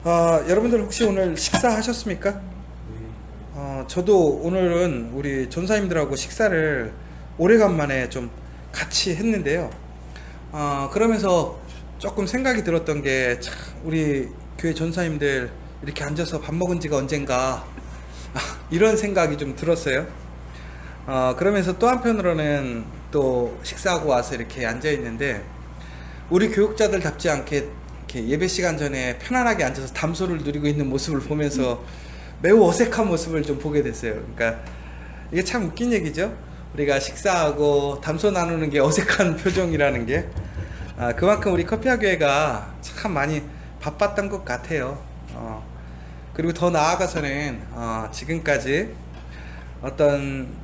여러분들 혹시 오늘 식사하셨습니까? 저도 오늘은 우리 전사님들하고 식사를 오래간만에 좀 같이 했는데요. 그러면서 조금 생각이 들었던 게, 참, 우리 교회 전사님들 이렇게 앉아서 밥 먹은 지가 언젠가, 이런 생각이 좀 들었어요. 그러면서 또 한편으로는 또 식사하고 와서 이렇게 앉아 있는데, 우리 교육자들답지 않게 이렇게 예배 시간 전에 편안하게 앉아서 담소를 누리고 있는 모습을 보면서 매우 어색한 모습을 좀 보게 됐어요. 그러니까 이게 참 웃긴 얘기죠. 우리가 식사하고 담소 나누는 게 어색한 표정이라는 게, 그만큼 우리 커피아 교회가 참 많이 바빴던 것 같아요. 그리고 더 나아가서는 지금까지 어떤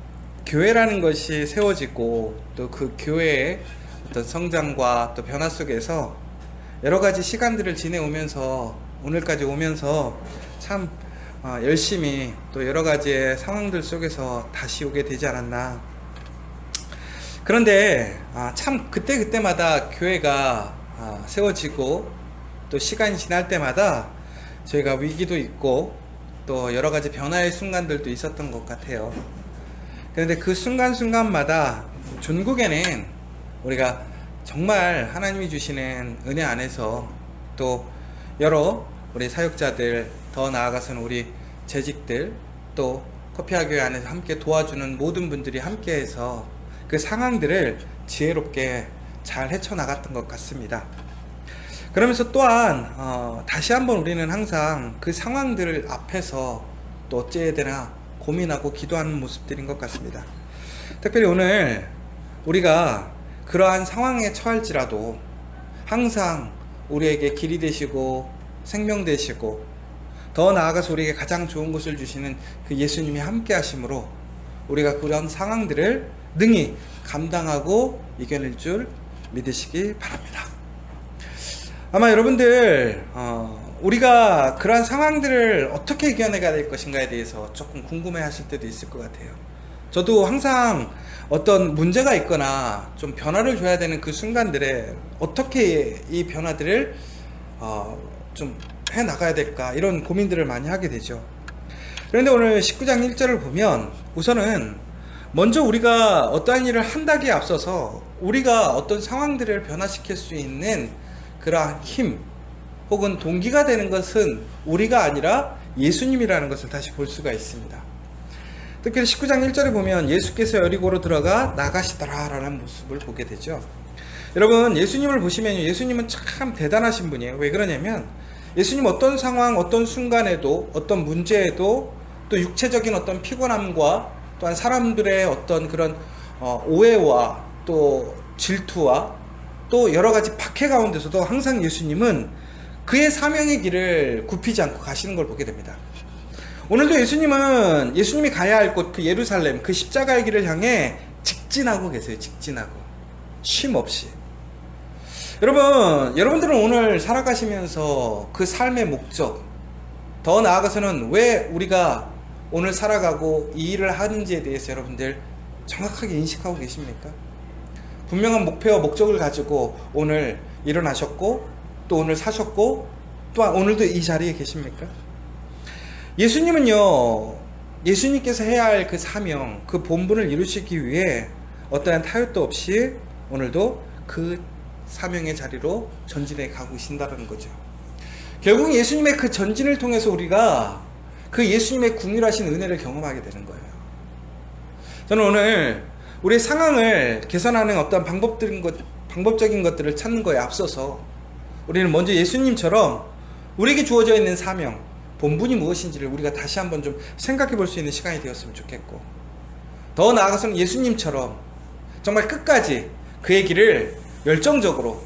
교회라는 것이 세워지고 또 그 교회의 어떤 성장과 또 변화 속에서 여러 가지 시간들을 지내오면서 오늘까지 오면서 참 열심히 또 여러 가지의 상황들 속에서 다시 오게 되지 않았나. 그런데 참 그때마다 교회가 세워지고 또 시간이 지날 때마다 저희가 위기도 있고 또 여러 가지 변화의 순간들도 있었던 것 같아요. 그런데 그 순간순간마다 전국에는 우리가 정말 하나님이 주시는 은혜 안에서 또 여러 우리 사역자들, 더 나아가서는 우리 재직들, 또 커피아 교회 안에서 함께 도와주는 모든 분들이 함께해서 그 상황들을 지혜롭게 잘 헤쳐나갔던 것 같습니다. 그러면서 또한 다시 한번 우리는 항상 그 상황들을 앞에서 또 어찌해야 되나 고민하고 기도하는 모습들인 것 같습니다. 특별히 오늘 우리가 그러한 상황에 처할지라도 항상 우리에게 길이 되시고 생명 되시고 더 나아가서 우리에게 가장 좋은 것을 주시는 그 예수님이 함께 하심으로 우리가 그런 상황들을 능히 감당하고 이겨낼 줄 믿으시기 바랍니다. 아마 여러분들 우리가 그러한 상황들을 어떻게 이겨내야 될 것인가에 대해서 조금 궁금해 하실 때도 있을 것 같아요. 저도 항상 어떤 문제가 있거나 좀 변화를 줘야 되는 그 순간들에 어떻게 이 변화들을 좀 해나가야 될까, 이런 고민들을 많이 하게 되죠. 그런데 오늘 19장 1절을 보면 우선은 먼저 우리가 어떠한 일을 한다기에 앞서서 우리가 어떤 상황들을 변화시킬 수 있는 그러한 힘 혹은 동기가 되는 것은 우리가 아니라 예수님이라는 것을 다시 볼 수가 있습니다. 특히 19장 1절에 보면 예수께서 여리고로 들어가 나가시더라 라는 모습을 보게 되죠. 여러분, 예수님을 보시면 예수님은 참 대단하신 분이에요. 왜 그러냐면 예수님 어떤 상황, 어떤 순간에도, 어떤 문제에도 또 육체적인 어떤 피곤함과 또한 사람들의 어떤 그런 오해와 또 질투와 또 여러 가지 박해 가운데서도 항상 예수님은 그의 사명의 길을 굽히지 않고 가시는 걸 보게 됩니다. 오늘도 예수님이 가야 할 곳, 그 예루살렘, 그 십자가의 길을 향해 직진하고 계세요. 직진하고 쉼 없이. 여러분들은 오늘 살아가시면서 그 삶의 목적, 더 나아가서는 왜 우리가 오늘 살아가고 이 일을 하는지에 대해서 여러분들 정확하게 인식하고 계십니까? 분명한 목표와 목적을 가지고 오늘 일어나셨고 또 오늘 사셨고 또한 오늘도 이 자리에 계십니까? 예수님께서 해야 할 그 사명, 그 본분을 이루시기 위해 어떠한 타협도 없이 오늘도 그 사명의 자리로 전진해 가고 계신다는 거죠. 결국 예수님의 그 전진을 통해서 우리가 그 예수님의 궁휼하신 은혜를 경험하게 되는 거예요. 저는 오늘 우리의 상황을 개선하는 어떤 방법적인 것들을 찾는 거에 앞서서 우리는 먼저 예수님처럼 우리에게 주어져 있는 사명, 본분이 무엇인지를 우리가 다시 한번 좀 생각해 볼 수 있는 시간이 되었으면 좋겠고, 더 나아가서는 예수님처럼 정말 끝까지 그의 길을 열정적으로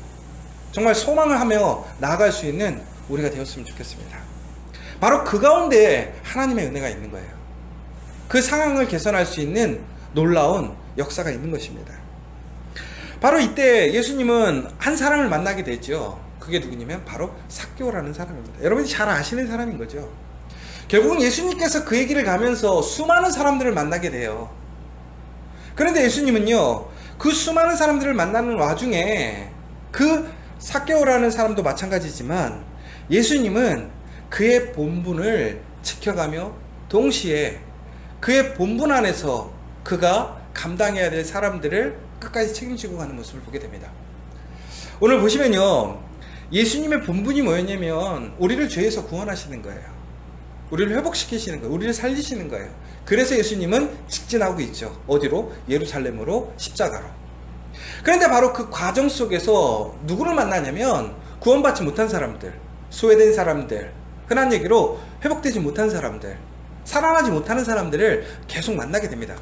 정말 소망을 하며 나아갈 수 있는 우리가 되었으면 좋겠습니다. 바로 그 가운데 하나님의 은혜가 있는 거예요. 그 상황을 개선할 수 있는 놀라운 역사가 있는 것입니다. 바로 이때 예수님은 한 사람을 만나게 되죠. 그게 누구냐면 바로 삭개오라는 사람입니다. 여러분이 잘 아시는 사람인 거죠. 결국은 예수님께서 그 얘기를 가면서 수많은 사람들을 만나게 돼요. 그런데 예수님은요, 그 수많은 사람들을 만나는 와중에 그 삭개오라는 사람도 마찬가지지만 예수님은 그의 본분을 지켜가며 동시에 그의 본분 안에서 그가 감당해야 될 사람들을 끝까지 책임지고 가는 모습을 보게 됩니다. 오늘 보시면요, 예수님의 본분이 뭐였냐면 우리를 죄에서 구원하시는 거예요. 우리를 회복시키시는 거예요. 우리를 살리시는 거예요. 그래서 예수님은 직진하고 있죠. 어디로? 예루살렘으로, 십자가로. 그런데 바로 그 과정 속에서 누구를 만나냐면 구원받지 못한 사람들, 소외된 사람들, 흔한 얘기로 회복되지 못한 사람들, 살아나지 못하는 사람들을 계속 만나게 됩니다.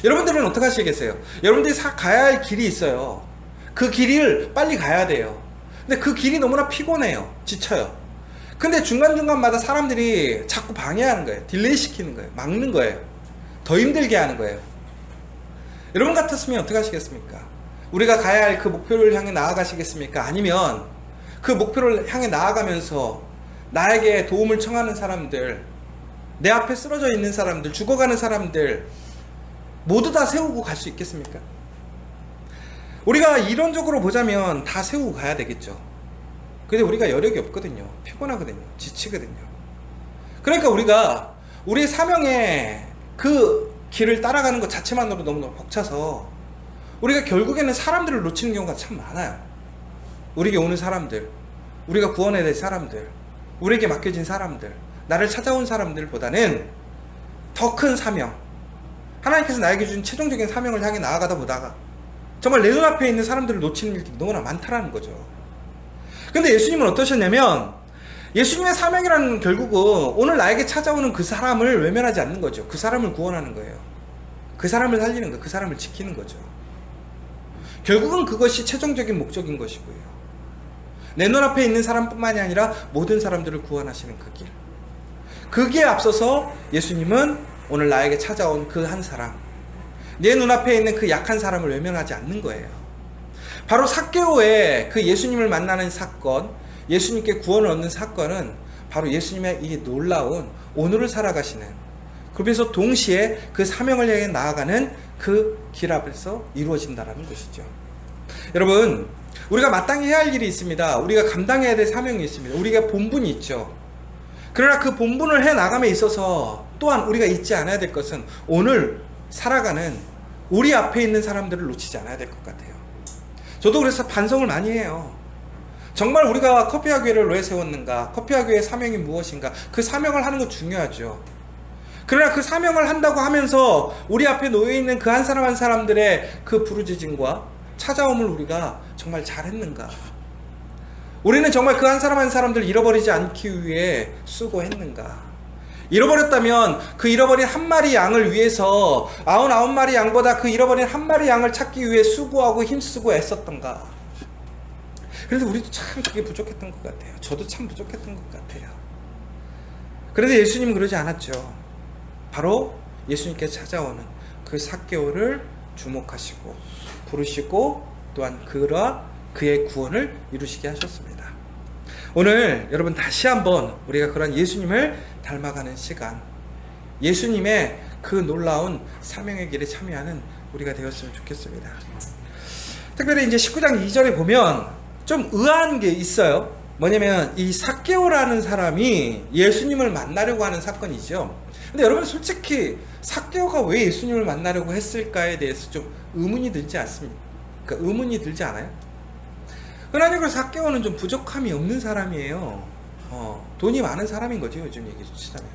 여러분들은 어떻게 하시겠어요? 여러분들이 가야 할 길이 있어요. 그 길을 빨리 가야 돼요. 근데 그 길이 너무나 피곤해요. 지쳐요. 근데 중간중간마다 사람들이 자꾸 방해하는 거예요. 딜레이 시키는 거예요. 막는 거예요. 더 힘들게 하는 거예요. 여러분 같았으면 어떻게 하시겠습니까? 우리가 가야 할 그 목표를 향해 나아가시겠습니까? 아니면 그 목표를 향해 나아가면서 나에게 도움을 청하는 사람들, 내 앞에 쓰러져 있는 사람들, 죽어가는 사람들 모두 다 세우고 갈 수 있겠습니까? 우리가 이론적으로 보자면 다 세우고 가야 되겠죠. 근데 우리가 여력이 없거든요. 피곤하거든요. 지치거든요. 그러니까 우리가 우리의 사명의 그 길을 따라가는 것 자체만으로 너무너무 벅차서 우리가 결국에는 사람들을 놓치는 경우가 참 많아요. 우리에게 오는 사람들, 우리가 구원해야 될 사람들, 우리에게 맡겨진 사람들, 나를 찾아온 사람들보다는 더 큰 사명, 하나님께서 나에게 준 최종적인 사명을 향해 나아가다 보다가 정말 내 눈앞에 있는 사람들을 놓치는 일들이 너무나 많다라는 거죠. 근데 예수님은 어떠셨냐면 예수님의 사명이라는 결국은 오늘 나에게 찾아오는 그 사람을 외면하지 않는 거죠. 그 사람을 구원하는 거예요. 그 사람을 살리는 거예요. 그 사람을 지키는 거죠. 결국은 그것이 최종적인 목적인 것이고요. 내 눈앞에 있는 사람뿐만이 아니라 모든 사람들을 구원하시는 그 길. 거기에 앞서서 예수님은 오늘 나에게 찾아온 그 한 사람, 내 눈앞에 있는 그 약한 사람을 외면하지 않는 거예요. 바로 삭개오의 그 예수님을 만나는 사건, 예수님께 구원을 얻는 사건은 바로 예수님의 이 놀라운 오늘을 살아가시는, 그러면서 동시에 그 사명을 향해 나아가는 그 길 앞에서 이루어진다는 것이죠. 여러분, 우리가 마땅히 해야 할 일이 있습니다. 우리가 감당해야 될 사명이 있습니다. 우리가 본분이 있죠. 그러나 그 본분을 해 나감에 있어서 또한 우리가 잊지 않아야 될 것은 오늘 살아가는 우리 앞에 있는 사람들을 놓치지 않아야 될 것 같아요. 저도 그래서 반성을 많이 해요. 정말 우리가 커피와 교회를 왜 세웠는가? 커피와 교회의 사명이 무엇인가? 그 사명을 하는 거 중요하죠. 그러나 그 사명을 한다고 하면서 우리 앞에 놓여있는 그 한 사람 한 사람들의 그 부르짖음과 찾아옴을 우리가 정말 잘했는가? 우리는 정말 그 한 사람 한 사람들을 잃어버리지 않기 위해 수고했는가? 잃어버렸다면 그 잃어버린 한 마리 양을 위해서 99마리 양보다 그 잃어버린 한 마리 양을 찾기 위해 수고하고 힘쓰고 애썼던가? 그래서 우리도 참 그게 부족했던 것 같아요. 저도 참 부족했던 것 같아요. 그런데 예수님은 그러지 않았죠. 바로 예수님께 찾아오는 그 삭개오를 주목하시고 부르시고 또한 그의 구원을 이루시게 하셨습니다. 오늘 여러분 다시 한번 우리가 그런 예수님을 닮아가는 시간, 예수님의 그 놀라운 사명의 길에 참여하는 우리가 되었으면 좋겠습니다. 특별히 이제 19장 2절에 보면 좀 의아한 게 있어요. 뭐냐면 이 삭개오라는 사람이 예수님을 만나려고 하는 사건이죠. 근데 여러분 솔직히 삭개오가 왜 예수님을 만나려고 했을까에 대해서 좀 의문이 들지 않습니까? 그러니까 의문이 들지 않아요? 흔하게 삭개오는 좀 부족함이 없는 사람이에요. 돈이 많은 사람인 거죠, 요즘 얘기 치자면.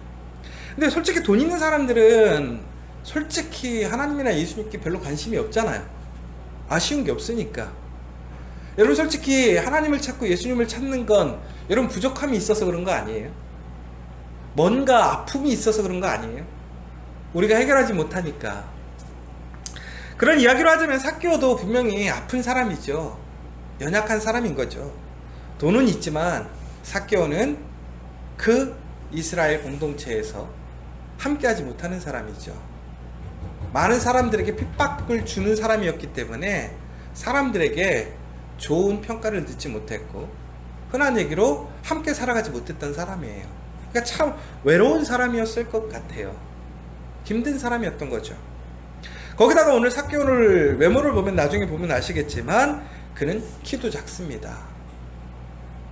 근데 솔직히 돈 있는 사람들은 솔직히 하나님이나 예수님께 별로 관심이 없잖아요. 아쉬운 게 없으니까. 여러분 솔직히 하나님을 찾고 예수님을 찾는 건 여러분 부족함이 있어서 그런 거 아니에요? 뭔가 아픔이 있어서 그런 거 아니에요? 우리가 해결하지 못하니까. 그런 이야기로 하자면 삭개오도 분명히 아픈 사람이죠. 연약한 사람인 거죠. 돈은 있지만 삭개오는 그 이스라엘 공동체에서 함께하지 못하는 사람이죠. 많은 사람들에게 핍박을 주는 사람이었기 때문에 사람들에게 좋은 평가를 듣지 못했고 흔한 얘기로 함께 살아가지 못했던 사람이에요. 그러니까 참 외로운 사람이었을 것 같아요. 힘든 사람이었던 거죠. 거기다가 오늘 삭개오를 외모를 보면 나중에 보면 아시겠지만 그는 키도 작습니다.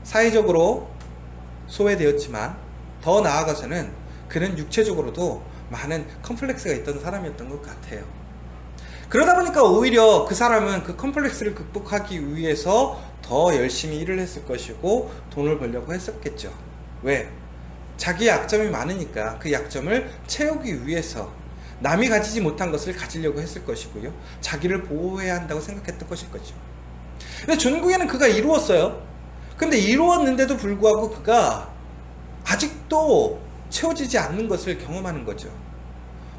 사회적으로 소외되었지만 더 나아가서는 그는 육체적으로도 많은 컴플렉스가 있던 사람이었던 것 같아요. 그러다 보니까 오히려 그 사람은 그 컴플렉스를 극복하기 위해서 더 열심히 일을 했을 것이고 돈을 벌려고 했었겠죠. 왜? 자기의 약점이 많으니까 그 약점을 채우기 위해서 남이 가지지 못한 것을 가지려고 했을 것이고요. 자기를 보호해야 한다고 생각했던 것일 거죠. 근데 전국에는 그가 이루었어요. 근데 이루었는데도 불구하고 그가 아직도 채워지지 않는 것을 경험하는 거죠.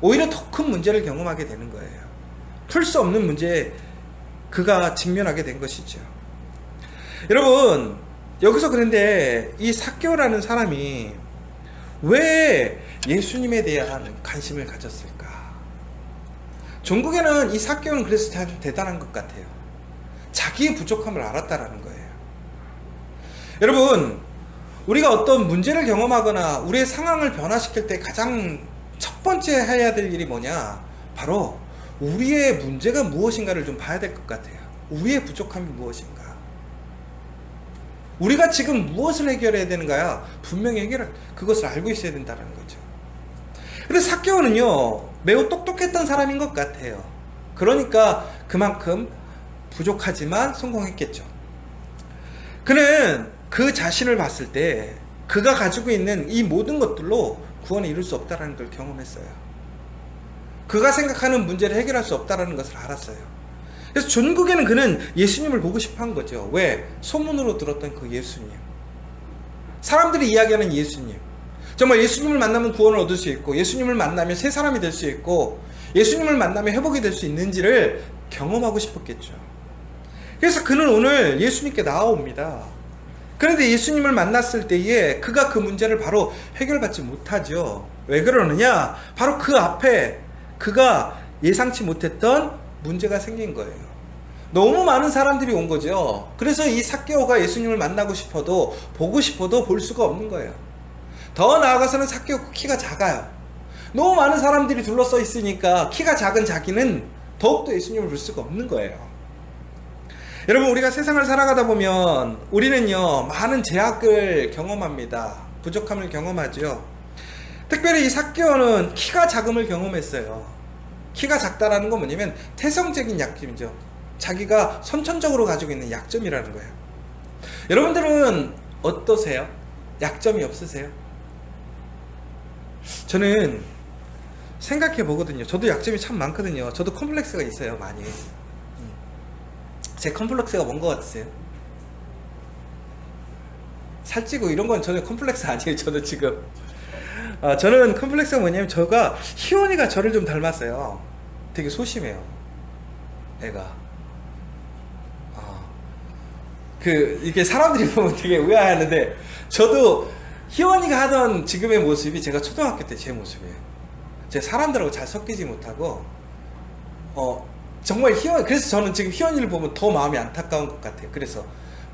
오히려 더 큰 문제를 경험하게 되는 거예요. 풀 수 없는 문제에 그가 직면하게 된 것이죠. 여러분, 여기서 그런데 이 삭개오라는 사람이 왜 예수님에 대한 관심을 가졌을까? 종국에는 이 삭개오는 그래서 참 대단한 것 같아요. 자기의 부족함을 알았다라는 거예요. 여러분, 우리가 어떤 문제를 경험하거나 우리의 상황을 변화시킬 때 가장 첫 번째 해야 될 일이 뭐냐? 바로 우리의 문제가 무엇인가를 좀 봐야 될 것 같아요. 우리의 부족함이 무엇인가? 우리가 지금 무엇을 해결해야 되는가요? 분명히 그것을 알고 있어야 된다는 거죠. 근데 삭개오는요, 매우 똑똑했던 사람인 것 같아요. 그러니까 그만큼 부족하지만 성공했겠죠. 그는 그 자신을 봤을 때 그가 가지고 있는 이 모든 것들로 구원을 이룰 수 없다는 걸 경험했어요. 그가 생각하는 문제를 해결할 수 없다는 것을 알았어요. 그래서 전국에는 그는 예수님을 보고 싶어 한 거죠. 왜? 소문으로 들었던 그 예수님. 사람들이 이야기하는 예수님. 정말 예수님을 만나면 구원을 얻을 수 있고, 예수님을 만나면 새 사람이 될 수 있고, 예수님을 만나면 회복이 될 수 있는지를 경험하고 싶었겠죠. 그래서 그는 오늘 예수님께 나아옵니다. 그런데 예수님을 만났을 때에 그가 그 문제를 바로 해결받지 못하죠. 왜 그러느냐? 바로 그 앞에 그가 예상치 못했던 문제가 생긴 거예요. 너무 많은 사람들이 온 거죠. 그래서 이 삭개오가 예수님을 만나고 싶어도 보고 싶어도 볼 수가 없는 거예요. 더 나아가서는 삭개오 키가 작아요. 너무 많은 사람들이 둘러싸여 있으니까 키가 작은 자기는 더욱더 예수님을 볼 수가 없는 거예요. 여러분, 우리가 세상을 살아가다 보면 우리는요, 많은 제약을 경험합니다. 부족함을 경험하죠. 특별히 이 삭개오는 키가 작음을 경험했어요. 키가 작다라는 건 뭐냐면 태성적인 약점이죠. 자기가 선천적으로 가지고 있는 약점이라는 거예요. 여러분들은 어떠세요? 약점이 없으세요? 저는 생각해 보거든요. 저도 약점이 참 많거든요. 저도 컴플렉스가 있어요, 많이. 제 컴플렉스가 뭔 것 같으세요? 살찌고 이런 건 전혀 컴플렉스 아니에요. 저도 지금 저는 컴플렉스가 뭐냐면, 저가 희원이가 저를 좀 닮았어요. 되게 소심해요, 애가. 이게 사람들이 보면 되게 의아해하는데, 저도 희원이가 하던 지금의 모습이 제가 초등학교 때 제 모습이에요. 제가 사람들하고 잘 섞이지 못하고, 정말 그래서 저는 지금 희원이를 보면 더 마음이 안타까운 것 같아요. 그래서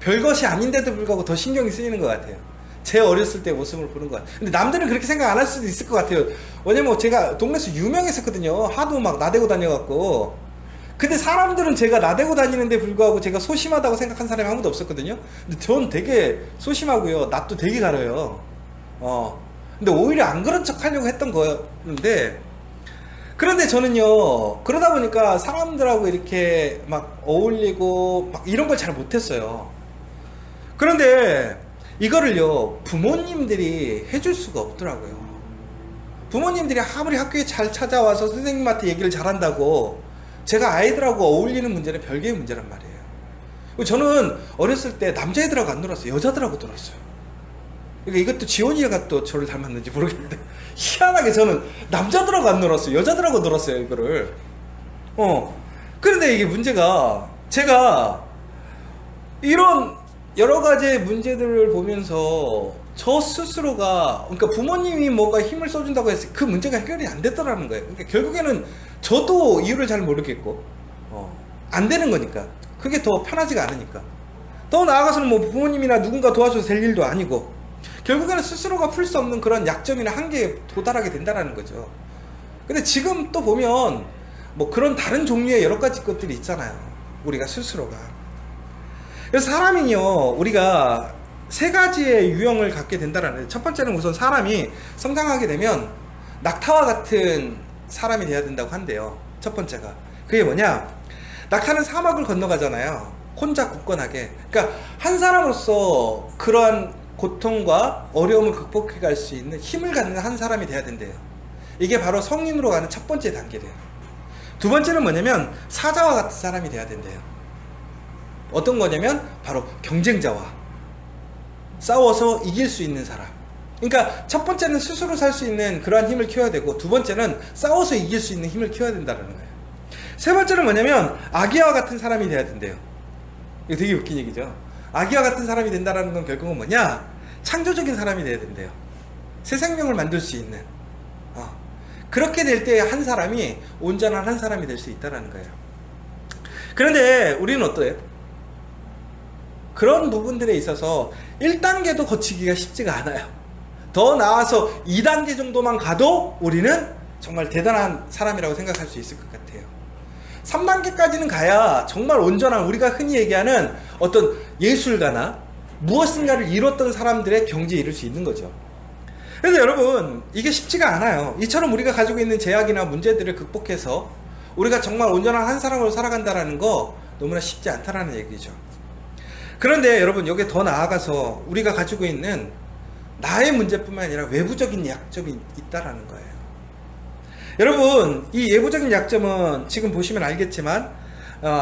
별것이 아닌데도 불구하고 더 신경이 쓰이는 것 같아요. 제 어렸을 때 모습을 보는 것 같아요. 근데 남들은 그렇게 생각 안 할 수도 있을 것 같아요. 왜냐면 제가 동네에서 유명했었거든요. 하도 막 나대고 다녀갖고. 근데 사람들은 제가 나대고 다니는데 불구하고 제가 소심하다고 생각한 사람이 아무도 없었거든요. 근데 전 되게 소심하고요, 낯도 되게 가려요. 근데 오히려 안 그런 척 하려고 했던 거였는데, 그런데 저는요, 그러다 보니까 사람들하고 이렇게 막 어울리고 막 이런 걸 잘 못했어요. 그런데 이거를요, 부모님들이 해줄 수가 없더라고요. 부모님들이 아무리 학교에 잘 찾아와서 선생님한테 얘기를 잘한다고 제가 아이들하고 어울리는 문제는 별개의 문제란 말이에요. 저는 어렸을 때 남자애들하고 안 놀았어요. 여자들하고 놀았어요. 그러니까 이것도 지원이가 또 저를 닮았는지 모르겠는데, 희한하게 저는 남자들하고 안 놀았어요. 여자들하고 놀았어요, 이거를. 그런데 이게 문제가, 제가 이런 여러 가지의 문제들을 보면서 저 스스로가, 그러니까 부모님이 뭔가 힘을 써준다고 해서 그 문제가 해결이 안 됐더라는 거예요. 그러니까 결국에는 저도 이유를 잘 모르겠고, 안 되는 거니까. 그게 더 편하지가 않으니까. 더 나아가서는 뭐 부모님이나 누군가 도와줘서 될 일도 아니고, 결국에는 스스로가 풀 수 없는 그런 약점이나 한계에 도달하게 된다는 거죠. 근데 지금 또 보면 뭐 그런 다른 종류의 여러 가지 것들이 있잖아요, 우리가 스스로가. 그래서 사람이요, 우리가 세 가지의 유형을 갖게 된다는 거예요. 첫 번째는 우선 사람이 성장하게 되면 낙타와 같은 사람이 돼야 된다고 한대요. 첫 번째가. 그게 뭐냐? 낙타는 사막을 건너가잖아요. 혼자 굳건하게. 그러니까 한 사람으로서 그러한 고통과 어려움을 극복해 갈 수 있는 힘을 갖는 한 사람이 돼야 된대요. 이게 바로 성인으로 가는 첫 번째 단계래요. 두 번째는 뭐냐면 사자와 같은 사람이 돼야 된대요. 어떤 거냐면 바로 경쟁자와 싸워서 이길 수 있는 사람. 그러니까 첫 번째는 스스로 살 수 있는 그러한 힘을 키워야 되고, 두 번째는 싸워서 이길 수 있는 힘을 키워야 된다는 거예요. 세 번째는 뭐냐면 아기와 같은 사람이 돼야 된대요. 이거 되게 웃긴 얘기죠. 아기와 같은 사람이 된다는 건 결국은 뭐냐? 창조적인 사람이 돼야 된대요. 새 생명을 만들 수 있는. 그렇게 될 때 한 사람이 온전한 한 사람이 될 수 있다는 거예요. 그런데 우리는 어때요? 그런 부분들에 있어서 1단계도 거치기가 쉽지가 않아요. 더 나아서 2단계 정도만 가도 우리는 정말 대단한 사람이라고 생각할 수 있을 것 같아요. 3단계까지는 가야 정말 온전한, 우리가 흔히 얘기하는 어떤 예술가나 무엇인가를 이뤘던 사람들의 경지에 이를 수 있는 거죠. 그래서 여러분, 이게 쉽지가 않아요. 이처럼 우리가 가지고 있는 제약이나 문제들을 극복해서 우리가 정말 온전한 한 사람으로 살아간다는 거 너무나 쉽지 않다라는 얘기죠. 그런데 여러분, 여기에 더 나아가서 우리가 가지고 있는 나의 문제뿐만 아니라 외부적인 약점이 있다라는 거예요. 여러분, 이 외부적인 약점은 지금 보시면 알겠지만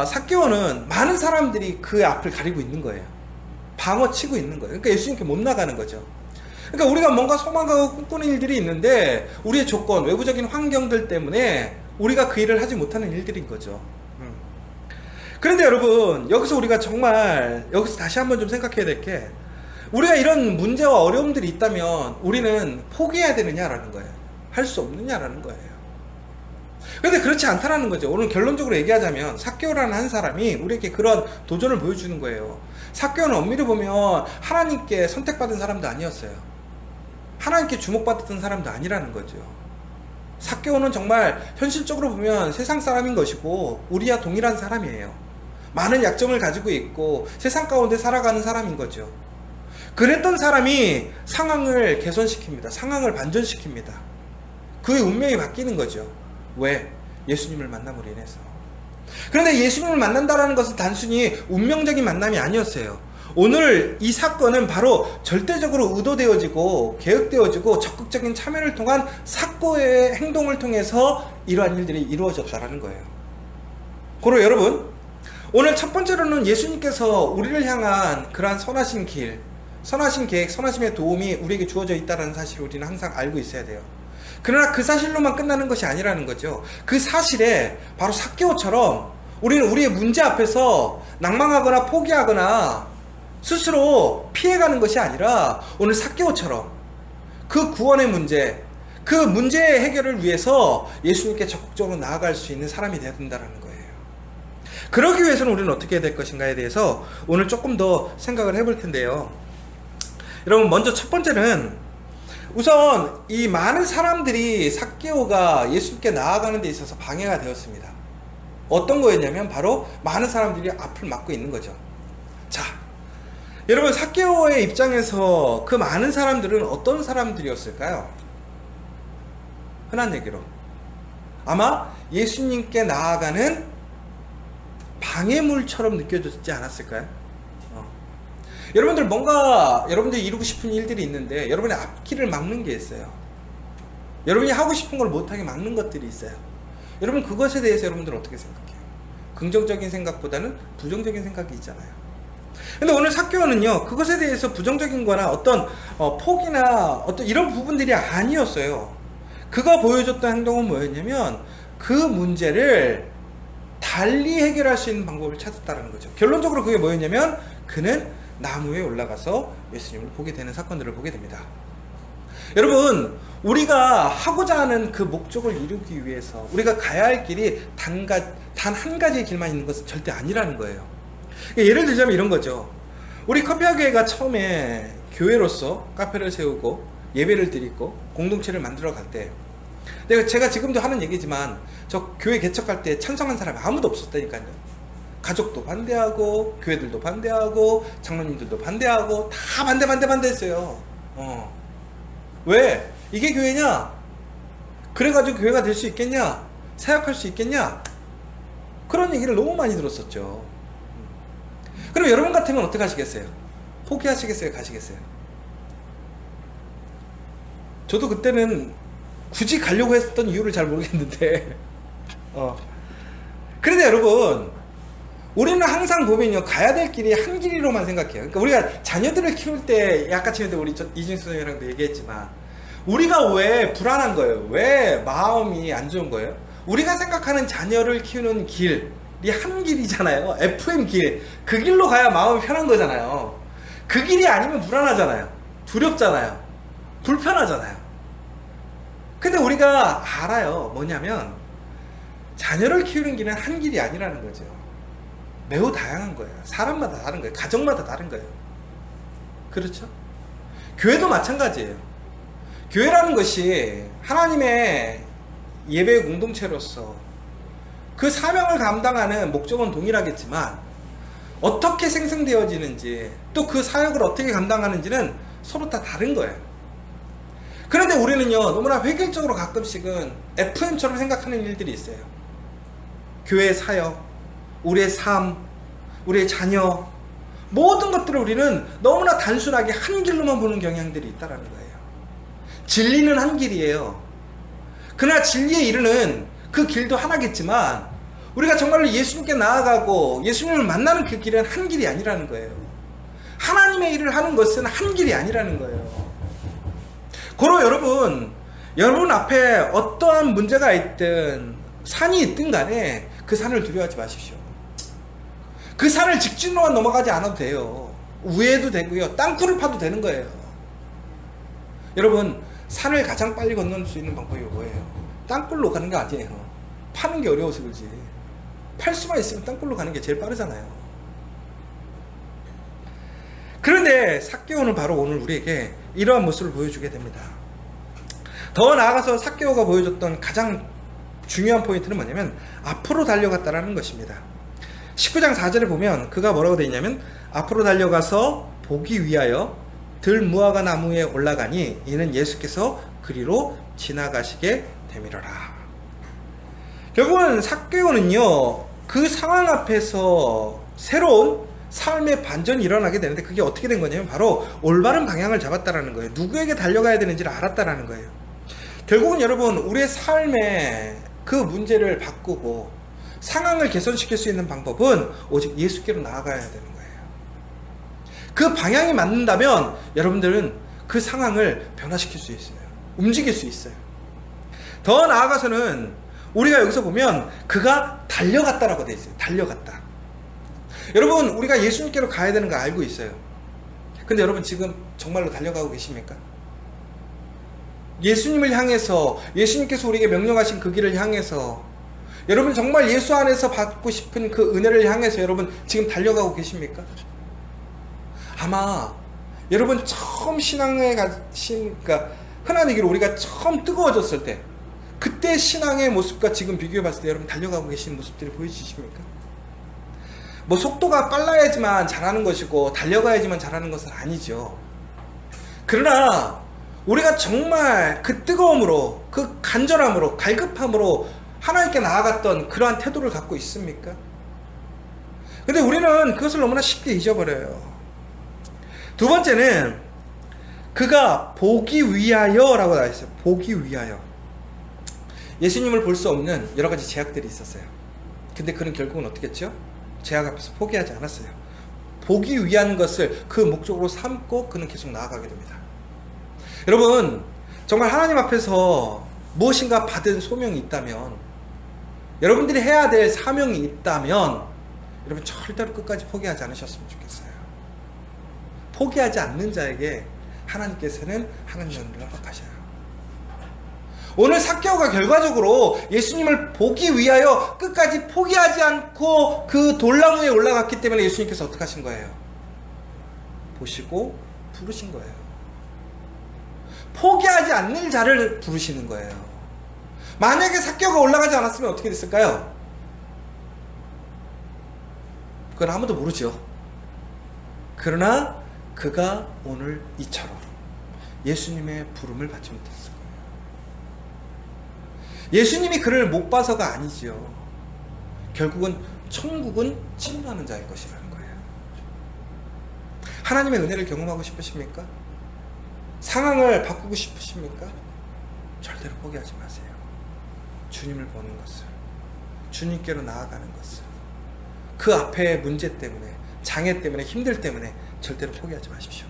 삭개오는 많은 사람들이 그 앞을 가리고 있는 거예요. 방어치고 있는 거예요. 그러니까 예수님께 못 나가는 거죠. 그러니까 우리가 뭔가 소망하고 꿈꾸는 일들이 있는데 우리의 조건, 외부적인 환경들 때문에 우리가 그 일을 하지 못하는 일들인 거죠. 그런데 여러분, 여기서 우리가 정말 여기서 다시 한번 좀 생각해야 될 게, 우리가 이런 문제와 어려움들이 있다면 우리는 포기해야 되느냐라는 거예요. 할 수 없느냐라는 거예요. 그런데 그렇지 않다라는 거죠. 오늘 결론적으로 얘기하자면 삭개오라는 한 사람이 우리에게 그런 도전을 보여주는 거예요. 삭개오는 엄밀히 보면 하나님께 선택받은 사람도 아니었어요. 하나님께 주목받았던 사람도 아니라는 거죠. 삭개오는 정말 현실적으로 보면 세상 사람인 것이고 우리와 동일한 사람이에요. 많은 약점을 가지고 있고 세상 가운데 살아가는 사람인 거죠. 그랬던 사람이 상황을 개선시킵니다. 상황을 반전시킵니다. 그의 운명이 바뀌는 거죠. 왜? 예수님을 만남으로 인해서. 그런데 예수님을 만난다는 것은 단순히 운명적인 만남이 아니었어요. 오늘 이 사건은 바로 절대적으로 의도되어지고 계획되어지고 적극적인 참여를 통한 삭개오의 행동을 통해서 이러한 일들이 이루어졌다는 거예요. 고로 여러분, 오늘 첫 번째로는 예수님께서 우리를 향한 그러한 선하신 길, 선하신 계획, 선하심의 도움이 우리에게 주어져 있다는 사실을 우리는 항상 알고 있어야 돼요. 그러나 그 사실로만 끝나는 것이 아니라는 거죠. 그 사실에 바로 삭개오처럼 우리는 우리의 문제 앞에서 낭망하거나 포기하거나 스스로 피해가는 것이 아니라 오늘 삭개오처럼 그 구원의 문제, 그 문제의 해결을 위해서 예수님께 적극적으로 나아갈 수 있는 사람이 되어야 된다는 거예요. 그러기 위해서는 우리는 어떻게 해야 될 것인가에 대해서 오늘 조금 더 생각을 해볼 텐데요. 여러분, 먼저 첫 번째는 우선 이 많은 사람들이 삭개오가 예수님께 나아가는 데 있어서 방해가 되었습니다. 어떤 거였냐면 바로 많은 사람들이 앞을 막고 있는 거죠. 자, 여러분, 삭개오의 입장에서 그 많은 사람들은 어떤 사람들이었을까요? 흔한 얘기로 아마 예수님께 나아가는 방해물처럼 느껴졌지 않았을까요? 여러분들 뭔가 여러분들이 이루고 싶은 일들이 있는데 여러분의 앞길을 막는 게 있어요. 여러분이 하고 싶은 걸 못하게 막는 것들이 있어요. 여러분, 그것에 대해서 여러분들은 어떻게 생각해요? 긍정적인 생각보다는 부정적인 생각이 있잖아요. 근데 오늘 삭개오는요, 그것에 대해서 부정적인 거나 어떤 포기나 어떤 이런 부분들이 아니었어요. 그가 보여줬던 행동은 뭐였냐면 그 문제를 달리 해결할 수 있는 방법을 찾았다는 거죠. 결론적으로 그게 뭐였냐면 그는 나무 위에 올라가서 예수님을 보게 되는 사건들을 보게 됩니다. 여러분, 우리가 하고자 하는 그 목적을 이루기 위해서 우리가 가야 할 길이 단 한 가지의 길만 있는 것은 절대 아니라는 거예요. 예를 들자면 이런 거죠. 우리 커피아교회가 처음에 교회로서 카페를 세우고 예배를 드리고 공동체를 만들어 갈 때, 제가 지금도 하는 얘기지만 저 교회 개척할 때 찬성한 사람이 아무도 없었다니까요. 가족도 반대하고 교회들도 반대하고 장로님들도 반대하고 다 반대했어요. 왜? 이게 교회냐? 그래가지고 교회가 될 수 있겠냐? 사역할 수 있겠냐? 그런 얘기를 너무 많이 들었었죠. 그럼 여러분 같으면 어떻게 하시겠어요? 포기하시겠어요? 가시겠어요? 저도 그때는 굳이 가려고 했던 이유를 잘 모르겠는데 그런데 여러분, 우리는 항상 보면요, 가야 될 길이 한 길이로만 생각해요. 그러니까 우리가 자녀들을 키울 때, 아까 전에도 우리 이진수 선생님이랑도 얘기했지만, 우리가 왜 불안한 거예요? 왜 마음이 안 좋은 거예요? 우리가 생각하는 자녀를 키우는 길이 한 길이잖아요. FM 길. 그 길로 가야 마음이 편한 거잖아요. 그 길이 아니면 불안하잖아요. 두렵잖아요. 불편하잖아요. 근데 우리가 알아요. 뭐냐면, 자녀를 키우는 길은 한 길이 아니라는 거죠. 매우 다양한 거예요. 사람마다 다른 거예요. 가정마다 다른 거예요. 그렇죠? 교회도 마찬가지예요. 교회라는 것이 하나님의 예배 공동체로서 그 사명을 감당하는 목적은 동일하겠지만, 어떻게 생성되어지는지, 또 그 사역을 어떻게 감당하는지는 서로 다 다른 거예요. 그런데 우리는요, 너무나 획일적으로 가끔씩은 FM처럼 생각하는 일들이 있어요. 교회 사역, 우리의 삶, 우리의 자녀, 모든 것들을 우리는 너무나 단순하게 한 길로만 보는 경향들이 있다는 거예요. 진리는 한 길이에요. 그러나 진리에 이르는 그 길도 하나겠지만, 우리가 정말로 예수님께 나아가고 예수님을 만나는 그 길은 한 길이 아니라는 거예요. 하나님의 일을 하는 것은 한 길이 아니라는 거예요. 고로 여러분 앞에 어떠한 문제가 있든 산이 있든 간에 그 산을 두려워하지 마십시오. 그 산을 직진로만 넘어가지 않아도 돼요. 우회해도 되고요. 땅굴을 파도 되는 거예요. 여러분, 산을 가장 빨리 건널 수 있는 방법이 뭐예요? 땅굴로 가는 게 아니에요. 파는 게 어려워서 그렇지. 팔 수만 있으면 땅굴로 가는 게 제일 빠르잖아요. 그런데 삭개오는 바로 오늘 우리에게 이러한 모습을 보여주게 됩니다. 더 나아가서 삭개오가 보여줬던 가장 중요한 포인트는 뭐냐면, 앞으로 달려갔다라는 것입니다. 19장 4절에 보면 그가 뭐라고 되어 있냐면, 앞으로 달려가서 보기 위하여 들무화과 나무에 올라가니 이는 예수께서 그리로 지나가시게 되밀어라. 결국은 삭개오는요, 그 상황 앞에서 새로운 삶의 반전이 일어나게 되는데, 그게 어떻게 된 거냐면 바로 올바른 방향을 잡았다라는 거예요. 누구에게 달려가야 되는지를 알았다라는 거예요. 결국은 여러분, 우리의 삶의 그 문제를 바꾸고 상황을 개선시킬 수 있는 방법은 오직 예수께로 나아가야 되는 거예요. 그 방향이 맞는다면 여러분들은 그 상황을 변화시킬 수 있어요. 움직일 수 있어요. 더 나아가서는 우리가 여기서 보면 그가 달려갔다라고 되어 있어요. 달려갔다. 여러분, 우리가 예수님께로 가야 되는 거 알고 있어요. 근데 여러분, 지금 정말로 달려가고 계십니까? 예수님을 향해서, 예수님께서 우리에게 명령하신 그 길을 향해서, 여러분 정말 예수 안에서 받고 싶은 그 은혜를 향해서 여러분 지금 달려가고 계십니까? 아마 여러분 처음 신앙에 가신, 그러니까 흔한 얘기로 우리가 처음 뜨거워졌을 때, 그때 신앙의 모습과 지금 비교해 봤을 때 여러분 달려가고 계신 모습들이 보이시십니까? 뭐 속도가 빨라야지만 잘하는 것이고 달려가야지만 잘하는 것은 아니죠. 그러나 우리가 정말 그 뜨거움으로, 그 간절함으로, 갈급함으로 하나님께 나아갔던 그러한 태도를 갖고 있습니까? 근데 우리는 그것을 너무나 쉽게 잊어버려요. 두 번째는 그가 보기 위하여 라고 나와 있어요. 보기 위하여. 예수님을 볼 수 없는 여러 가지 제약들이 있었어요. 근데 그는 결국은 어떻게 했죠? 제약 앞에서 포기하지 않았어요. 보기 위한 것을 그 목적으로 삼고 그는 계속 나아가게 됩니다. 여러분, 정말 하나님 앞에서 무엇인가 받은 소명이 있다면, 여러분들이 해야 될 사명이 있다면 여러분 절대로 끝까지 포기하지 않으셨으면 좋겠어요. 포기하지 않는 자에게 하나님께서는 하나님의 은혜를 허락하셔요. 오늘 삭개오가 결과적으로 예수님을 보기 위하여 끝까지 포기하지 않고 그 돌나무에 올라갔기 때문에 예수님께서 어떻게 하신 거예요? 보시고 부르신 거예요. 포기하지 않는 자를 부르시는 거예요. 만약에 삭개오가 올라가지 않았으면 어떻게 됐을까요? 그건 아무도 모르죠. 그러나 그가 오늘 이처럼 예수님의 부름을 받지 못했을 거예요. 예수님이 그를 못 봐서가 아니지요. 결국은 천국은 침노하는 자의 것이라는 거예요. 하나님의 은혜를 경험하고 싶으십니까? 상황을 바꾸고 싶으십니까? 절대로 포기하지 마세요. 주님을 보는 것을, 주님께로 나아가는 것을, 그 앞에 문제 때문에, 장애 때문에, 힘들 때문에 절대로 포기하지 마십시오.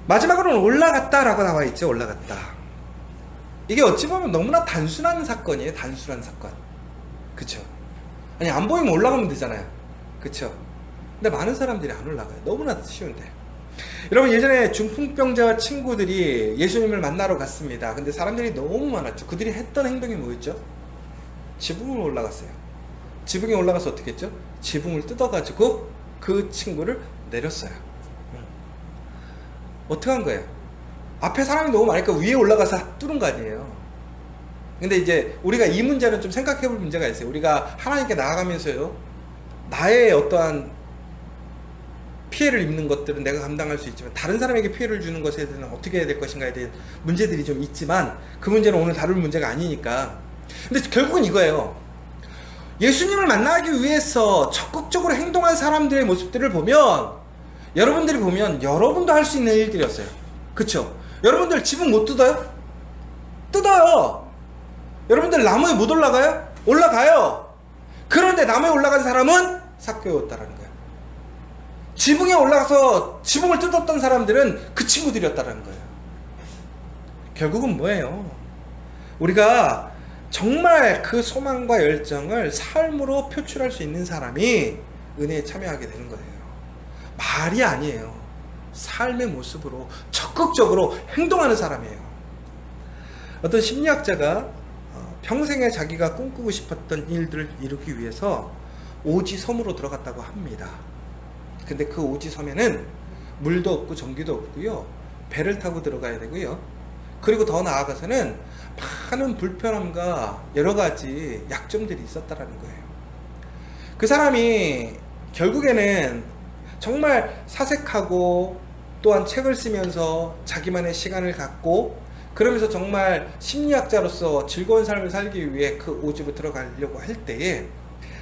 마지막으로는 올라갔다라고 나와 있죠. 올라갔다. 이게 어찌 보면 너무나 단순한 사건이에요. 단순한 사건. 그쵸? 아니, 안 보이면 올라가면 되잖아요. 그쵸? 근데 많은 사람들이 안 올라가요. 너무나 쉬운데. 여러분, 예전에 중풍병자 친구들이 예수님을 만나러 갔습니다. 근데 사람들이 너무 많았죠. 그들이 했던 행동이 뭐였죠? 지붕을 올라갔어요. 지붕에 올라가서 어떻게 했죠? 지붕을 뜯어가지고 그 친구를 내렸어요. 어떻게 한 거예요? 앞에 사람이 너무 많으니까 위에 올라가서 뚫은 거 아니에요. 근데 이제 우리가 이 문제는 좀 생각해 볼 문제가 있어요. 우리가 하나님께 나아가면서요, 나의 어떠한 피해를 입는 것들은 내가 감당할 수 있지만 다른 사람에게 피해를 주는 것에 대해서는 어떻게 해야 될 것인가에 대한 문제들이 좀 있지만 그 문제는 오늘 다룰 문제가 아니니까. 근데 결국은 이거예요. 예수님을 만나기 위해서 적극적으로 행동한 사람들의 모습들을 보면, 여러분들이 보면 여러분도 할 수 있는 일들이었어요. 그쵸? 여러분들 지붕 못 뜯어요? 뜯어요. 여러분들 나무에 못 올라가요? 올라가요. 그런데 나무에 올라간 사람은 삭개오였다라는 거예요. 지붕에 올라가서 지붕을 뜯었던 사람들은 그 친구들이었다라는 거예요. 결국은 뭐예요? 우리가 정말 그 소망과 열정을 삶으로 표출할 수 있는 사람이 은혜에 참여하게 되는 거예요. 말이 아니에요. 삶의 모습으로 적극적으로 행동하는 사람이에요. 어떤 심리학자가 평생에 자기가 꿈꾸고 싶었던 일들을 이루기 위해서 오지섬으로 들어갔다고 합니다. 근데 그 오지섬에는 물도 없고 전기도 없고요, 배를 타고 들어가야 되고요, 그리고 더 나아가서는 많은 불편함과 여러 가지 약점들이 있었다라는 거예요. 그 사람이 결국에는 정말 사색하고 또한 책을 쓰면서 자기만의 시간을 갖고, 그러면서 정말 심리학자로서 즐거운 삶을 살기 위해 그 오지로 들어가려고 할 때에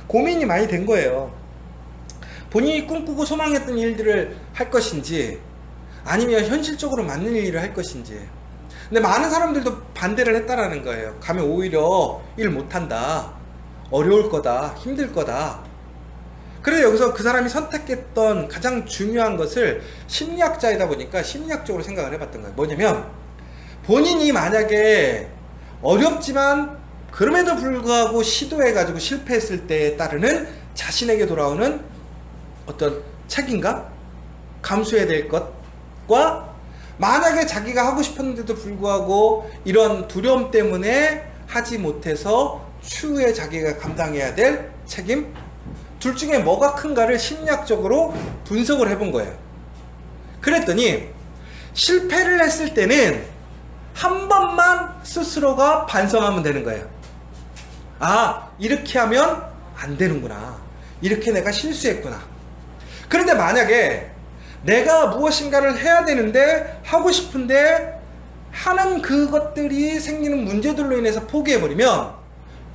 고민이 많이 된 거예요. 본인이 꿈꾸고 소망했던 일들을 할 것인지, 아니면 현실적으로 맞는 일을 할 것인지. 근데 많은 사람들도 반대를 했다라는 거예요. 가면 오히려 일 못한다, 어려울 거다, 힘들 거다. 그래서 여기서 그 사람이 선택했던 가장 중요한 것을, 심리학자이다 보니까 심리학적으로 생각을 해봤던 거예요. 뭐냐면, 본인이 만약에 어렵지만 그럼에도 불구하고 시도해가지고 실패했을 때에 따르는 자신에게 돌아오는 어떤 책임감, 감수해야 될 것과, 만약에 자기가 하고 싶었는데도 불구하고 이런 두려움 때문에 하지 못해서 추후에 자기가 감당해야 될 책임, 둘 중에 뭐가 큰가를 심리학적으로 분석을 해본 거예요. 그랬더니 실패를 했을 때는 한 번만 스스로가 반성하면 되는 거예요. 아, 이렇게 하면 안 되는구나, 이렇게 내가 실수했구나. 그런데 만약에 내가 무엇인가를 해야 되는데, 하고 싶은데 하는 그것들이 생기는 문제들로 인해서 포기해버리면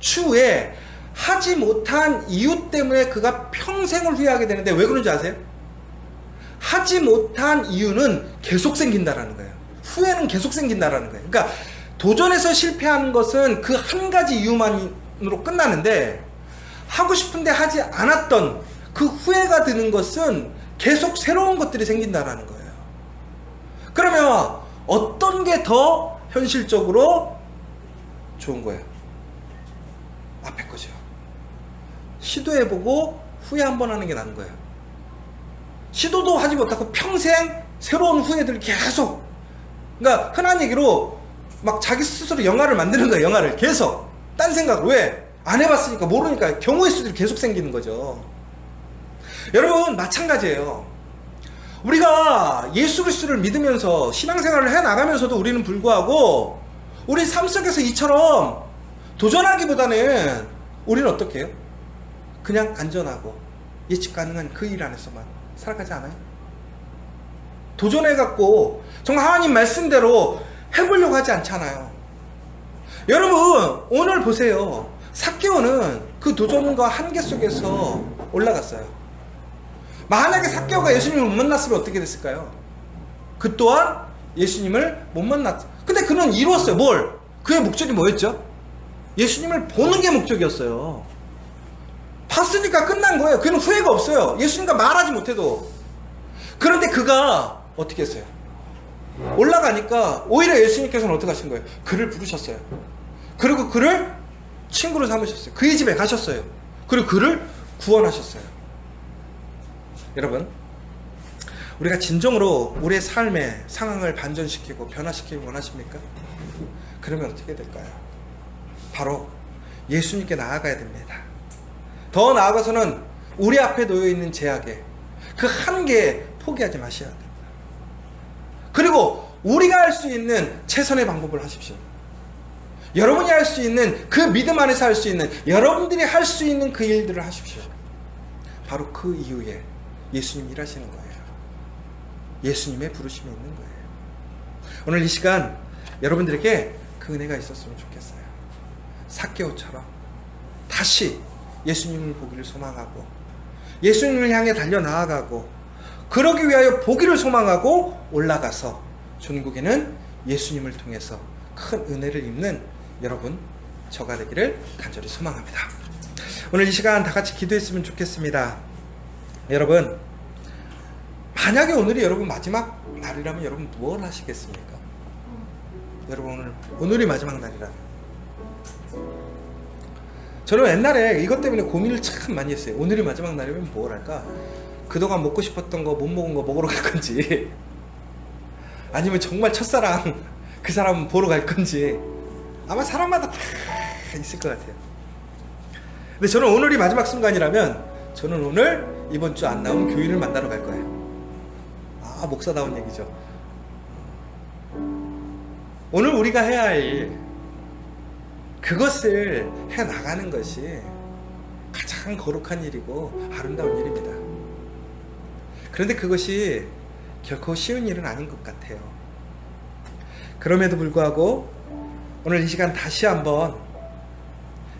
추후에 하지 못한 이유 때문에 그가 평생을 후회하게 되는데, 왜 그런지 아세요? 하지 못한 이유는 계속 생긴다라는 거예요. 후회는 계속 생긴다라는 거예요. 그러니까 도전에서 실패하는 것은 그 한 가지 이유만으로 끝나는데, 하고 싶은데 하지 않았던 그 후회가 드는 것은 계속 새로운 것들이 생긴다라는 거예요. 그러면 어떤 게 더 현실적으로 좋은 거예요? 앞에 거죠. 시도해보고 후회 한 번 하는 게 나은 거예요. 시도도 하지 못하고 평생 새로운 후회들을 계속, 그러니까 흔한 얘기로 막 자기 스스로 영화를 만드는 거예요. 영화를 계속 딴 생각을. 왜? 안 해봤으니까 모르니까 경우의 수들이 계속 생기는 거죠. 여러분, 마찬가지예요. 우리가 예수 그리스도를 믿으면서 신앙생활을 해나가면서도 우리는 불구하고 우리 삶 속에서 이처럼 도전하기보다는 우리는 어떻게 해요? 그냥 안전하고 예측 가능한 그 일 안에서만 살아가지 않아요? 도전해갖고 정말 하나님 말씀대로 해보려고 하지 않잖아요. 여러분 오늘 보세요. 삭개오는 그 도전과 한계 속에서 올라갔어요. 만약에 삭개오가 예수님을 못 만났으면 어떻게 됐을까요? 그 또한 예수님을 못 만났죠. 근데 그는 이루었어요. 뭘? 그의 목적이 뭐였죠? 예수님을 보는 게 목적이었어요. 봤으니까 끝난 거예요. 그는 후회가 없어요. 예수님과 말하지 못해도. 그런데 그가 어떻게 했어요? 올라가니까 오히려 예수님께서는 어떻게 하신 거예요? 그를 부르셨어요. 그리고 그를 친구로 삼으셨어요. 그의 집에 가셨어요. 그리고 그를 구원하셨어요. 여러분, 우리가 진정으로 우리의 삶의 상황을 반전시키고 변화시키기 원하십니까? 그러면 어떻게 될까요? 바로 예수님께 나아가야 됩니다. 더 나아가서는 우리 앞에 놓여있는 제약에 그 한계에 포기하지 마셔야 됩니다. 그리고 우리가 할 수 있는 최선의 방법을 하십시오. 여러분이 할 수 있는 그 믿음 안에서 할 수 있는 여러분들이 할 수 있는 그 일들을 하십시오. 바로 그 이후에 예수님이 일하시는 거예요. 예수님의 부르심이 있는 거예요. 오늘 이 시간 여러분들에게 그 은혜가 있었으면 좋겠어요. 삭개오처럼 다시 예수님을 보기를 소망하고 예수님을 향해 달려나아가고 그러기 위하여 보기를 소망하고 올라가서 전국에는 예수님을 통해서 큰 은혜를 입는 여러분 저가 되기를 간절히 소망합니다. 오늘 이 시간 다 같이 기도했으면 좋겠습니다. 여러분, 만약에 오늘이 여러분 마지막 날이라면 여러분 무엇을 하시겠습니까? 여러분 오늘이 마지막 날이라면 저는 옛날에 이것 때문에 고민을 참 많이 했어요. 오늘이 마지막 날이면 뭘 할까? 그동안 먹고 싶었던 거 못 먹은 거 먹으러 갈 건지 아니면 정말 첫사랑 그 사람 보러 갈 건지 아마 사람마다 다 있을 것 같아요. 근데 저는 오늘이 마지막 순간이라면 저는 오늘 이번 주 안 나온 교인을 만나러 갈 거예요. 아, 목사다운 얘기죠. 오늘 우리가 해야 할 일, 그것을 해나가는 것이 가장 거룩한 일이고 아름다운 일입니다. 그런데 그것이 결코 쉬운 일은 아닌 것 같아요. 그럼에도 불구하고 오늘 이 시간 다시 한번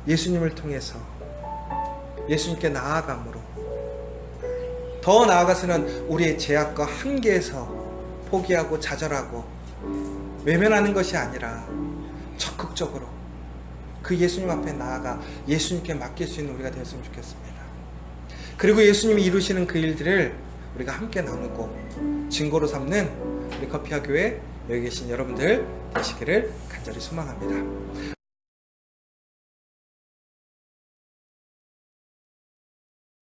예수님을 통해서 예수님께 나아감으로 더 나아가서는 우리의 제약과 한계에서 포기하고 좌절하고 외면하는 것이 아니라 적극적으로 그 예수님 앞에 나아가 예수님께 맡길 수 있는 우리가 되었으면 좋겠습니다. 그리고 예수님이 이루시는 그 일들을 우리가 함께 나누고 증거로 삼는 우리 커피와 교회 여기 계신 여러분들 되시기를 간절히 소망합니다.